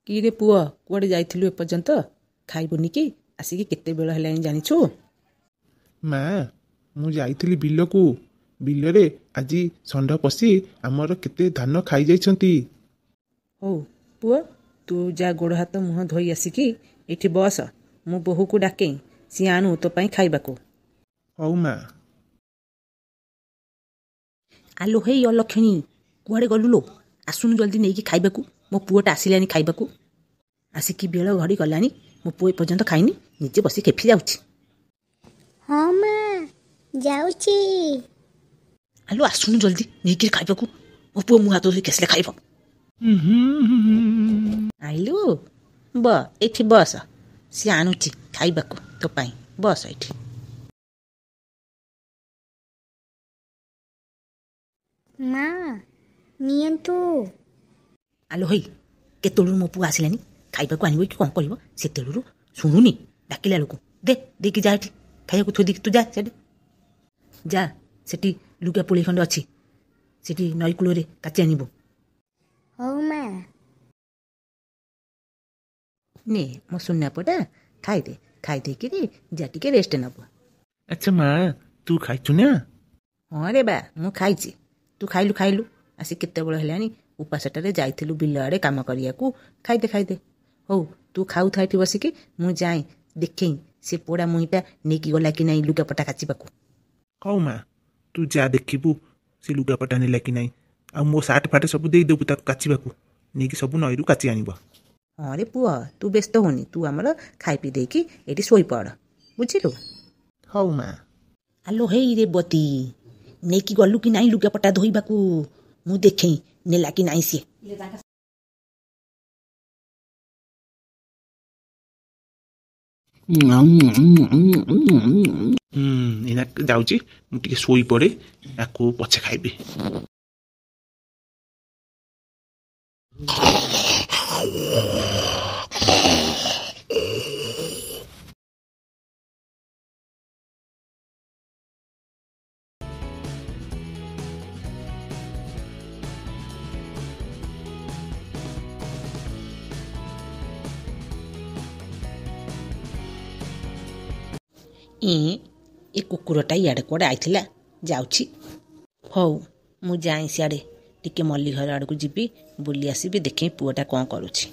କି ରେ ପୁଅ କୁଆଡ଼େ ଯାଇଥିଲୁ ଏପର୍ଯ୍ୟନ୍ତ? ଖାଇବୁନି କି? ଆସିକି କେତେ ବେଳ ହେଲାଣି ଜାଣିଛୁ? ମା ମୁଁ ଯାଇଥିଲି ବିଲକୁ। ବିଲରେ ଆଜି ଷଣ୍ଢ ପଶି ଆମର କେତେ ଧାନ ଖାଇଯାଇଛନ୍ତି। ହଉ ପୁଅ, ତୁ ଯା ଗୋଡ଼ ହାତ ମୁହଁ ଧୋଇ ଆସିକି ଏଇଠି ବସ। ମୁଁ ବୋହୂକୁ ଡାକେ, ସିଏ ଆଣୁ ତୋ ପାଇଁ ଖାଇବାକୁ। ହଉ ମା। ଆଲୋ ହେଇ ଅଲକ୍ଷଣୀ, କୁଆଡ଼େ ଗଲୁ ଲୋ? ଆସୁନୁ ଜଲ୍ଦି ନେଇକି ଖାଇବାକୁ। ମୋ ପୁଅଟା ଆସିଲାଣି ଖାଇବାକୁ। ଆସିକି ବେଳ ଘଡ଼ି ଗଲାଣି, ମୋ ପୁଅ ଏପର୍ଯ୍ୟନ୍ତ ଖାଇନି, ନିଜେ ବସି ଖେପି ଯାଉଛି। ହଁ ମା, ଯାଉଛି। ଆଲୋ ଆସୁନୁ ଜଲ୍ଦି ନେଇକି ଖାଇବାକୁ। ମୋ ପୁଅ ମୁହଁ ହାତ ଧୋଇ ଆସିଲେ ଖାଇବ। ଆଇଲୁ, ଏଇଠି ବସ। ସିଏ ଆଣୁଛି ଖାଇବାକୁ ତୋ ପାଇଁ, ବସ ଏଇଠି। ମା ନିଅନ୍ତୁ। ଆଲୋ ହେଇ, କେତେବେଳରୁ ମୋ ପୁଅ ଆସିଲାନି, ଖାଇବାକୁ ଆଣିବ କି କ'ଣ କରିବ? ସେତେବେଳରୁ ଶୁଣୁନି, ଡାକିଲା ବେଳକୁ ଦେଇକି ଯା ଏଠି ଖାଇବାକୁ ଥୋଇ ଦେଇକି ତୁ ଯା ସେଠି। ଯା ସେଠି ଲୁଗା ପୋଳି ଖଣ୍ଡେ ଅଛି, ସେଠି ନଈ କୂଳରେ କାଚି ଆଣିବୁ। ହଉ ମା। ନେ ମୋ ସୁନା ପୁଅଟା, ଖାଇଦେ। ଖାଇଦେଇକିରି ଯା ଟିକେ ରେଷ୍ଟ ନେବୁ। ଆଚ୍ଛା ମା, ତୁ ଖାଇଛୁ ନା? ହଁ ରେ ବା, ମୁଁ ଖାଇଛି। ତୁ ଖାଇଲୁ। ଆସି କେତେବେଳ ହେଲାଣି, ଉପାସଟାରେ ଯାଇଥିଲୁ ବିଲ ଆଡ଼େ କାମ କରିବାକୁ। ଖାଇଦେ। ହଉ ତୁ ଖାଉଥା ଏଠି ବସିକି, ମୁଁ ଯାଏଁ ଦେଖେଇ ସେ ପୋଡ଼ା ମୁହିଁଟା ନେଇକି ଗଲା କି ନାଇଁ ଲୁଗାପଟା କାଚିବାକୁ। ହଉ ମା, ତୁ ଯା ଦେଖିବୁ ସେ ଲୁଗାପଟା ନେଲା କି ନାହିଁ। ଆଉ ମୋ ସାର୍ଟ ଫାଟ ସବୁ ଦେଇଦେବୁ ତାକୁ କାଚିବାକୁ। ନେଇକି ସବୁ ନଈରୁ କାଚି ଆଣିବ। ହଁ ରେ ପୁଅ, ତୁ ବ୍ୟସ୍ତ ହୁଅନି। ତୁ ଆମର ଖାଇ ପିଇ ଦେଇକି ଏଠି ଶୋଇପଡ଼, ବୁଝିଲୁ? ହଉ ମା। ଆଲୋ ହେଇ ରେବତୀ, ନେଇକି ଗଲୁ କି ନାଇଁ ଲୁଗାପଟା ଧୋଇବାକୁ? ମୁଁ ଦେଖେଇ ନେଲା କି ନାଇଁ ସିଏ। ଏଇନା ଯାଉଛି, ମୁଁ ଟିକେ ଶୋଇ ପଡ଼େ, ଆକୁ ପଛେ ଖାଇବି। ଏ କୁକୁରଟା ଇଆଡ଼େ କୁଆଡ଼େ ଆଇଥିଲା, ଯାଉଛି। ହଉ ମୁଁ ଯାଏଁ ସିଆଡ଼େ, ଟିକେ ମଲ୍ଲି ଘର ଆଡ଼କୁ ଯିବି, ବୁଲି ଆସିବି, ଦେଖେଇ ପୁଅଟା କ'ଣ କରୁଛି।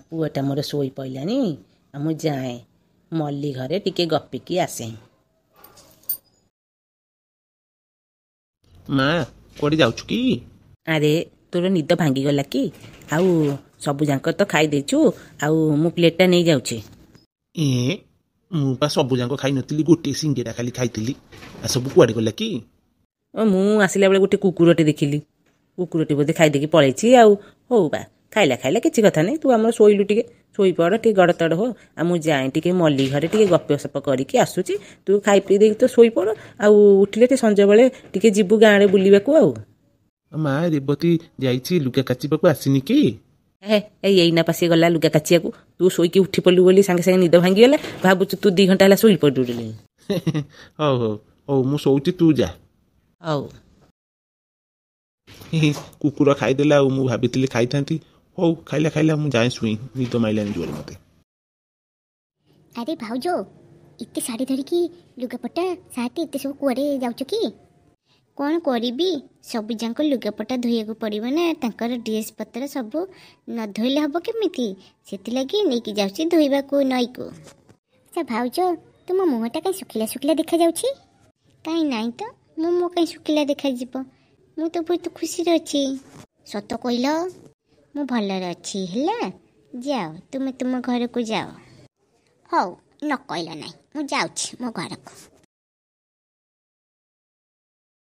ପୁଅଟା ମୋର ଶୋଇ ପଇଲାଣି, ମୁଁ ଯାଏଁ ମଲ୍ଲି ଘରେ ଟିକେ ଗପିକି ଆସେ। ମା କୁଆଡ଼େ ଯାଉଛୁ କି? ଆରେ ତୋର ନିଦ ଭାଙ୍ଗିଗଲା କି? ଆଉ ସବୁଯାକ ତ ଖାଇ ଦେଇଛୁ, ଆଉ ମୁଁ ପ୍ଲେଟ୍ଟା ନେଇଯାଉଛି। ମୁଁ ପା ସବୁ ଯାକ ଖାଇନଥିଲି, ଗୋଟିଏ ସିଙ୍ଗେଡ଼ା ଖାଲି ଖାଇଥିଲି। ଆଉ ସବୁ କୁଆଡ଼େ ଗଲା କି? ମୁଁ ଆସିଲା ବେଳେ ଗୋଟେ କୁକୁରଟେ ଦେଖିଲି। କୁକୁରଟି ବୋଧେ ଖାଇଦେଇକି ପଳେଇଛି ଆଉ। ହଉ ବା, ଖାଇଲା କିଛି କଥା ନାହିଁ। ତୁ ଆମର ଶୋଇଲୁ, ଟିକେ ଶୋଇପଡ଼, ଟିକେ ଗଡ଼ ତଡ଼ ହୋ। ଆଉ ମୁଁ ଯାଏଁ ଟିକେ ମଲ୍ଲି ଘରେ ଟିକେ ଗପସପ କରିକି ଆସୁଛି। ତୁ ଖାଇ ପିଇ ଦେଇକି ତ ଶୋଇପଡ଼, ଆଉ ଉଠିଲେ ଟିକେ ସଞ୍ଜବେଳେ ଟିକେ ଯିବୁ ଗାଁରେ ବୁଲିବାକୁ ଆଉ। ମା ରେବତୀ ଯାଇଛି ଲୁଗା କାଚିବାକୁ, ଆସିନି କି? ଏଇନା ପାଶି ଗଲା ଲୁଗା କାଚିବାକୁ। ତୁ ଶୋଇକି ଉଠି ପଡ଼ିଲୁ ବୋଲି ସାଙ୍ଗେ ସାଙ୍ଗେ ନିଦ ଭାଙ୍ଗିଗଲା। ଭାବୁଛୁ ତୁ 2 ଘଣ୍ଟା ହେଲା ଶୋଇ ପଡ଼ିଲୁ ବୋଲି। ହଉ ମୁଁ ଶୋଉଛି, ତୁ ଯା। ହଉ। କୁକୁର ଖାଇଦେଲା, ଆଉ ମୁଁ ଭାବିଥିଲି ଖାଇଥାନ୍ତି। ହଉ ଖାଇଲା, ମୁଁ ଯାଏଁ ଶୁଇ, ନିଦ ମାଇଲାନି ଜୋରେ ମୋତେ। ଆରେ ଭାଉଜ, ଏତେ ଶାଢ଼ୀ ଧରିକି ଲୁଗାପଟା ସାର୍ଟ ଏତେ ସବୁ କୁଆଡ଼େ ଯାଉଛ କି? କ'ଣ କରିବି, ସବୁଯାକ ଲୁଗାପଟା ଧୋଇବାକୁ ପଡ଼ିବ ନା। ତାଙ୍କର ଡ୍ରେସ୍ ପତ୍ର ସବୁ ନ ଧୋଇଲେ ହେବ କେମିତି? ସେଥିଲାଗି ନେଇକି ଯାଉଛି ଧୋଇବାକୁ ନଈକୁ। ଆଚ୍ଛା ଭାଉଜ, ତୁମ ମୁହଁଟା କାହିଁ ଶୁଖିଲା ଦେଖାଯାଉଛି? କାହିଁ ନାହିଁ ତ, ମୋ ମୁହଁ କାହିଁ ଶୁଖିଲା ଦେଖାଯିବ? ମୁଁ ତ ବହୁତ ଖୁସିରେ ଅଛି। ସତ କହିଲ? ମୁଁ ଭଲରେ ଅଛି ହେଲା। ଯାଅ, ତୁମେ ତୁମ ଘରକୁ ଯାଅ। ହଉ, ନ କହିଲ ନାହିଁ, ମୁଁ ଯାଉଛି ମୋ ଘରକୁ।